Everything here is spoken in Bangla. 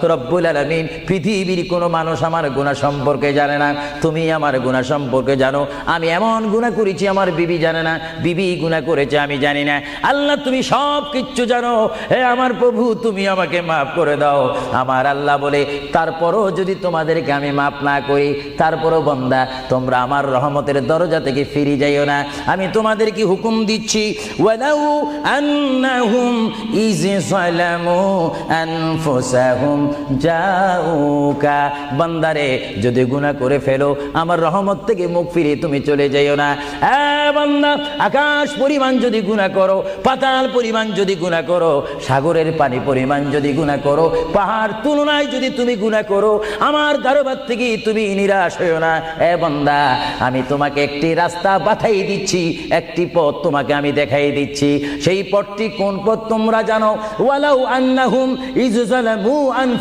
রব্বুল আলামিন পৃথিবীর কোনো মানুষ আমার গুনাহ সম্পর্কে জানে না, তুমি আমার গুনাহ সম্পর্কে জানো। আমি এমন গুনাহ করেছি আমার বিবি জানে না, বিবি গুনাহ করেছে আমি জানি না। আল্লাহ তুমি সব কিচ্ছু জানো, হে আমার প্রভু তুমি আমাকে মাফ করে দাও। আমার আল্লাহ বলে তারপরও যদি তোমাদেরকে আমি মাফ না করি, তারপরও বান্দা তোমরা আমার রহমতের দরজা থেকে ফিরে যাইও না। আমি তোমাদেরকে হুকুম দিচ্ছি, ওয়ালাউ আন্নাহুম ইয যালামু আনফুসাহুম যাউকা, বান্দারে যদি গুনাহ করে ফেলো আমার রহমত থেকে মুখ ফিরিয়ে তুমি চলে যাইও না। বান্দা আকাশ পরিমাণ যদি গুনাহ করো, পাতাল পরিমাণ যদি গুনাহ করো, সাগরের পানি পরিমাণ যদি গুনাহ করো, পাহাড় তুলনায় যদি তুমি গুনাহ করো, আমার দরবার থেকে তুমি নিরাশ হইও না। বান্দা আমি তোমাকে একটি রাস্তা বাতাই দিচ্ছি, একটি পথ তোমাকে আমি দেখাই দিচ্ছি। সেই পথটি কোন পথ তোমরা জানো? ওয়ালাউ আন্নাহুম ইয যালামু আনফুসাহুম